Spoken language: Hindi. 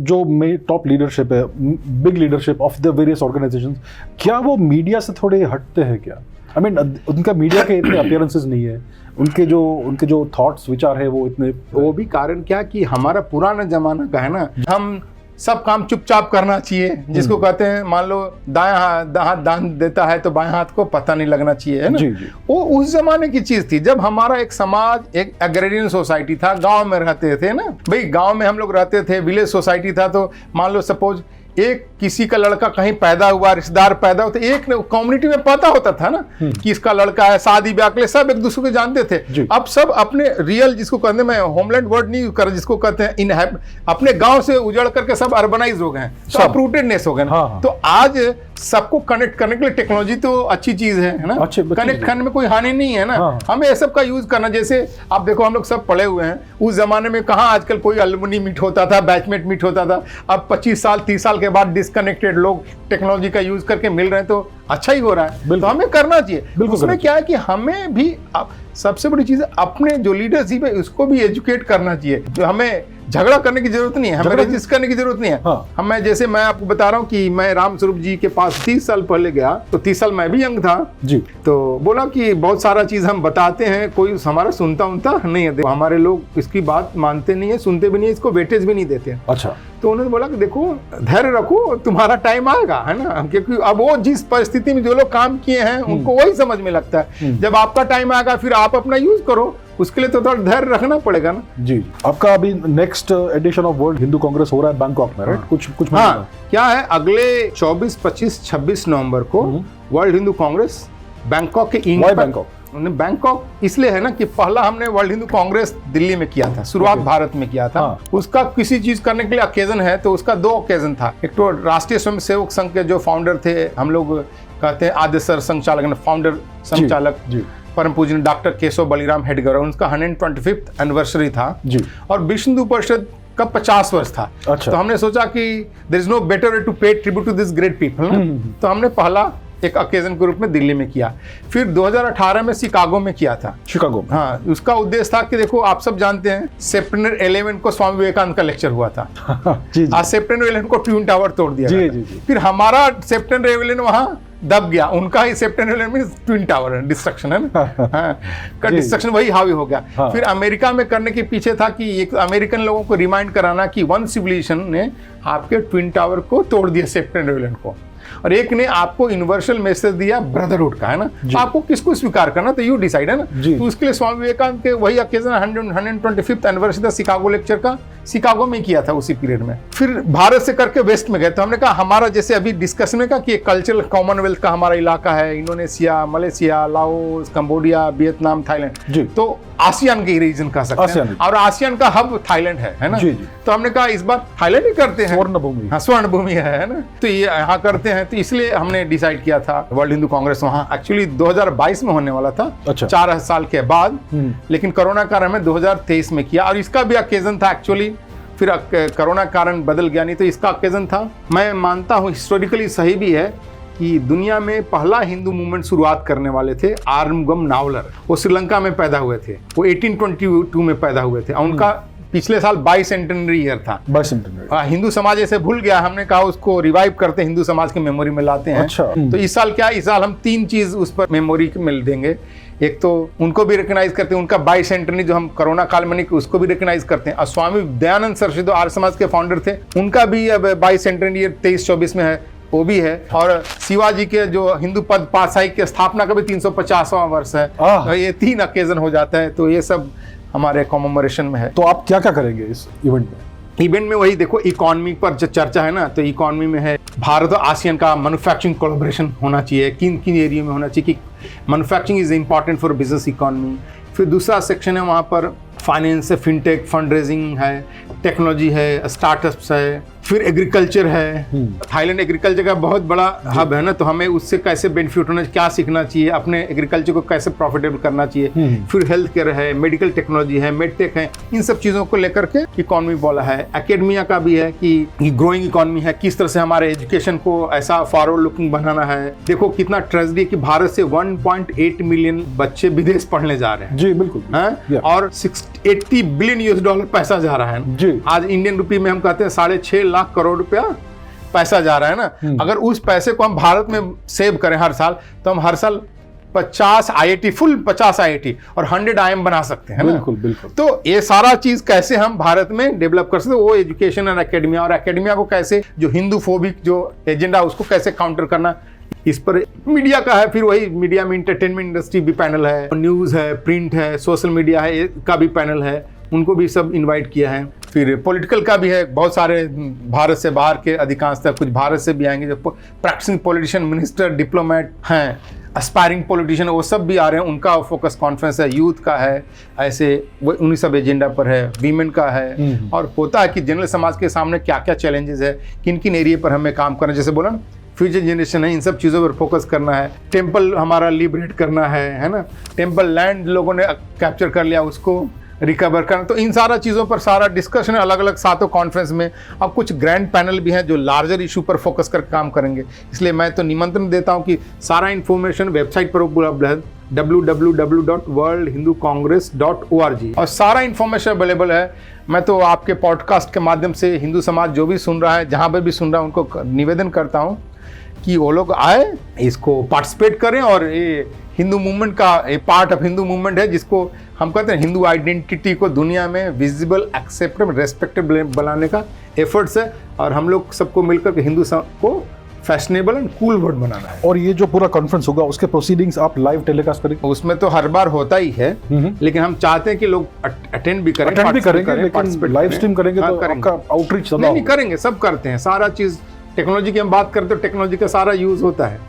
जो टॉप लीडरशिप है, big leadership of the various organisations, क्या वो मीडिया से थोड़े हटते हैं क्या? आई मीन उनका मीडिया के इतने अपीयरेंसेस नहीं है, उनके जो थॉट्स विचार है वो इतने, वो भी कारण क्या कि हमारा पुराना जमाना का है ना, हम सब काम चुपचाप करना चाहिए, जिसको कहते हैं मान लो दायां हाथ दान देता है तो बाएं हाथ को पता नहीं लगना चाहिए, है ना। जी, जी। वो उस जमाने की चीज थी जब हमारा एक समाज एक एग्रेरियन सोसाइटी था, गांव में रहते थे ना भाई, गांव में हम लोग रहते थे, विलेज सोसाइटी था। तो मान लो सपोज एक किसी का लड़का कहीं पैदा हुआ, रिश्तेदार पैदा होते, एक कम्युनिटी में पता होता था ना कि इसका लड़का है, शादी ब्याह के लिए सब एक दूसरे को जानते थे। अब सब अपने रियल, जिसको कहते हैं, मैं होमलैंड वर्ड नहीं यूज कर, जिसको कहते हैं अपने गांव से उजड़ करके सब अर्बनाइज हो गए हैं, तो अपरूटेडनेस हो गए ना। हाँ। तो आज सबको कनेक्ट करने के लिए टेक्नोलॉजी तो अच्छी चीज है ना, कनेक्ट करने में कोई हानि नहीं है ना। हाँ। हमें ये सब का यूज करना, जैसे आप देखो हम लोग सब पढ़े हुए हैं, उस जमाने में कहाँ आजकल कोई अलुमनी मीट होता था, बैचमेट मीट होता था। अब 25 साल 30 साल के बाद डिस्कनेक्टेड लोग टेक्नोलॉजी का यूज करके मिल रहे हैं, तो अच्छा ही हो रहा है, तो हमें करना चाहिए। उसमें क्या है कि हमें भी सबसे बड़ी चीज अपने जो लीडरशिप है उसको भी एजुकेट करना चाहिए। जो हमें झगड़ा करने की जरूरत नहीं है, हमें रजिस्ट करने की जरूरत नहीं है। हाँ। मैं आपको बता रहा हूँ कि मैं रामस्वरूप जी के पास 30 साल पहले गया, तो 30 साल मैं भी यंग था जी। तो बोला कि बहुत सारा चीज हम बताते हैं, कोई हमारा सुनता नहीं है, हमारे लोग इसकी बात मानते नहीं है, सुनते भी नहीं है, इसको वेटेज भी नहीं देते हैं। अच्छा। तो उन्होंने बोला कि देखो धैर्य रखो, तुम्हारा टाइम आएगा, है ना, क्योंकि अब वो जिस परिस्थिति में जो लोग काम किए हैं उनको वही समझ में लगता है। जब आपका टाइम आएगा फिर आप अपना यूज करो, उसके लिए तो थोड़ा धैर्य रखना पड़ेगा ना। जी। आपका अभी next edition of World Hindu Congress हो रहा है बैंकॉक में, राइट? कुछ हाँ, क्या है अगले 24, 25, 26 नवंबर को वर्ल्ड हिंदू कांग्रेस बैंकॉक के बैंकॉक इसलिए है ना कि पहला हमने वर्ल्ड हिंदू कांग्रेस दिल्ली में किया था, शुरुआत भारत में किया था। उसका किसी चीज करने के लिए ओकेजन है, तो उसका 2 ओकेजन था। एक तो राष्ट्रीय स्वयंसेवक संघ के जो फाउंडर थे, हम लोग कहते हैं आद्य सर संचालक, फाउंडर संचालक परम पूज्य डॉक्टर केशव बलिराम हेडगर, उनका 125th एनिवर्सरी था जी। और विश्व हिंदू परिषद का 50 वर्ष था। अच्छा। तो हमने सोचा कि there is no better way to pay tribute to this great people, तो हमने पहला एक ओकेजन के रूप में दिल्ली में किया। फिर 2018 में शिकागो में किया था। शिकागो में, हाँ। उसका उद्देश्य था कि देखो आप सब जानते हैं सितंबर 11 को स्वामी विवेकानंद का लेक्चर हुआ था। आज सितंबर 11 को ट्विन टावर तोड़ दिया जी। फिर हमारा सितंबर 11 वहां दब गया, उनका ही सितंबर 11 में ट्विन टावर डिस्ट्रक्शन है ना, का डिस्ट्रक्शन वही हावी हो गया। हाँ। फिर अमेरिका में करने के पीछे था कि एक अमेरिकन लोगों को रिमाइंड कराना कि वन सिविलाइजेशन ने आपके ट्विन टावर को तोड़ दिया सितंबर 11 को, और एक ने आपको यूनिवर्सल मैसेज दिया ब्रदरहुड का, है ना, आपको किसको स्वीकार करना, तो यू डिसाइड, है ना। तो उसके लिए स्वामी विवेकानंद के वही ओकेजन 125th एनिवर्सरी था शिकागो लेक्चर का, शिकागो में किया था उसी पीरियड में। फिर भारत से करके वेस्ट में गए, तो हमने कहा हमारा जैसे अभी डिस्कशन में कहा कि कल्चरल कॉमनवेल्थ का हमारा इलाका है, Indonesia, Malaysia, Laos, Cambodia, Vietnam, Thailand, तो आसियान के रीजन कह सकते हैं, और आसियान का हब थाईलैंड है ना। तो हमने कहा इस बार थाईलैंड ही करते हैं, स्वर्ण भूमि, हाँ स्वर्ण भूमि है ना, तो ये यहाँ करते हैं। तो इसलिए हमने डिसाइड किया था वर्ल्ड हिंदू कांग्रेस वहाँ एक्चुअली 2022 में होने वाला था। अच्छा। 4 साल के बाद, लेकिन कोरोना कारण में 2023 में किया, और इसका भी ओकेजन था एक्चुअली, फिर कोरोना कारण बदल गया, नहीं तो इसका ओकेजन था। मैं मानता हूँ हिस्टोरिकली सही भी है कि दुनिया में पहला हिंदू मूवमेंट शुरुआत करने वाले थे आर्मुगम नावलर, वो श्रीलंका में पैदा हुए थे, वो 1822 में पैदा हुए थे, उनका पिछले साल 22 सेंटेनरी ईयर था। 22 सेंटेनरी। हिंदू समाज ऐसे भूल गया, हमने कहा उसको रिवाइव करते, हिंदू समाज की मेमोरी में लाते हैं। अच्छा। तो इस साल क्या, इस साल हम 3 चीज उस पर मेमोरी में देंगे। एक तो उनको भी रिकॉग्नाइज करते हैं, उनका 22 सेंटेनरी जो हम कोरोना काल में नहीं, उसको भी रिकॉग्नाइज करते हैं। और स्वामी दयानंद सरस्वती जो आर्य समाज के फाउंडर थे, उनका भी अब 22 सेंटेनरी ईयर 23-24 में है, वो भी है। और शिवाजी के जो हिंदू पद पातशाही की स्थापना का भी 350वां वर्ष है। तो ये 3 ओकेजन हो जाता है, तो ये सब हमारे कॉमेमोरेशन में है। तो आप क्या क्या करेंगे इस इवेंट में? इवेंट में वही देखो, इकोनॉमी पर जो चर्चा है ना, तो इकोनॉमी में है भारत और आसियान का मैन्युफैक्चरिंग कोलैबोरेशन होना चाहिए, किन किन एरिया में होना चाहिए, कि manufacturing is important for business economy. फिर दूसरा सेक्शन है वहाँ पर फाइनेंस है, फिनटेक, फंड रेजिंग है, टेक्नोलॉजी है, स्टार्टअप्स है, फिर एग्रीकल्चर है। थाईलैंड एग्रीकल्चर का बहुत बड़ा हब है ना, तो हमें उससे कैसे बेनिफिट होना चाहिए, क्या सीखना चाहिए, अपने एग्रीकल्चर को कैसे प्रॉफिटेबल करना चाहिए। फिर हेल्थ केयर है, मेडिकल टेक्नोलॉजी है, मेडटेक है, इन सब चीज़ों को लेकर के इकोनॉमी बोला है। एकेडमिया का भी है कि ग्रोइंग इकोनॉमी है, किस तरह से हमारे एजुकेशन को ऐसा फॉरवर्ड लुकिंग बनाना है। देखो कितना ट्रेजेडी कि भारत से 1.8 मिलियन बच्चे विदेश पढ़ने जा रहे हैं। जी बिल्कुल। और $80 बिलियन पैसा जा रहा है जी। आज इंडियन रुपी में हम कहते हैं 6.5 लाख लाख करोड़ रुपया पैसा जा रहा है ना। अगर उस पैसे को हम भारत में सेव करें हर साल, तो हम हर साल 50 IIT, फुल 50 IIT और 100 IIM बना सकते हैं ना। बिल्कुल बिल्कुल। तो ये सारा चीज कैसे हम भारत में डेवलप कर सकते हैं, वो एजुकेशन एंड एकेडमिया, और एकेडमिया को कैसे, जो हिंदू फोबिक जो एजेंडा उसको कैसे काउंटर करना, इस पर मीडिया का है। फिर वही मीडिया में इंटरटेनमेंट इंडस्ट्री भी पैनल है, न्यूज़ है, प्रिंट है, सोशल मीडिया है, का भी पैनल है, उनको भी सब इनवाइट किया है। फिर पॉलिटिकल का भी है, बहुत सारे भारत से बाहर के अधिकांशतः, कुछ भारत से भी आएंगे, जो प्रैक्टिसिंग पॉलिटिशियन, मिनिस्टर, डिप्लोमेट हैं, एस्पायरिंग पॉलिटिशियन, वो सब भी आ रहे हैं। उनका फोकस कॉन्फ्रेंस है, यूथ का है, ऐसे वो उन्हीं सब एजेंडा पर है, वीमेन का है। और होता है कि जनरल समाज के सामने क्या क्या चैलेंजेस है, किन किन एरिया पर हमें काम करना है, जैसे बोला ना फ्यूचर जनरेशन है, इन सब चीज़ों पर फोकस करना है। टेम्पल हमारा लिबरेट करना है ना, टेम्पल लैंड लोगों ने कैप्चर कर लिया, उसको रिकवर करना। तो इन सारा चीज़ों पर सारा डिस्कशन है अलग अलग 7 कॉन्फ्रेंस में। अब कुछ ग्रैंड पैनल भी हैं जो लार्जर इशू पर फोकस कर काम करेंगे। इसलिए मैं तो निमंत्रण देता हूं कि सारा इन्फॉर्मेशन वेबसाइट पर उपलब्ध है, www.worldhinducongress.org, और सारा इन्फॉर्मेशन अवेलेबल है। मैं तो आपके पॉडकास्ट के माध्यम से हिंदू समाज जो भी सुन रहा है, जहाँ पर भी सुन रहा है, उनको निवेदन करता हूँ कि वो लोग आए, इसको पार्टिसिपेट करें। और ये हिंदू मूवमेंट का एक पार्ट ऑफ हिंदू मूवमेंट है, जिसको हम कहते हैं हिंदू आइडेंटिटी को दुनिया में विजिबल, एक्सेप्टेबल, रेस्पेक्टेबल बनाने का एफर्ट्स है। और हम लोग सबको मिलकर के हिंदू को फैशनेबल एंड कूल वर्ड बनाना है। और ये जो पूरा कॉन्फ्रेंस होगा, उसके प्रोसीडिंग्स आप लाइव टेलीकास्ट करेंगे? उसमें तो हर बार होता ही है, लेकिन हम चाहते हैं कि लोग अटेंड भी करें, लेकिन लाइव स्ट्रीम करेंगे तो आपका आउटरीच नहीं करेंगे, सब करते हैं। सारा चीज टेक्नोलॉजी की हम बात करते हैं, टेक्नोलॉजी का सारा यूज होता है।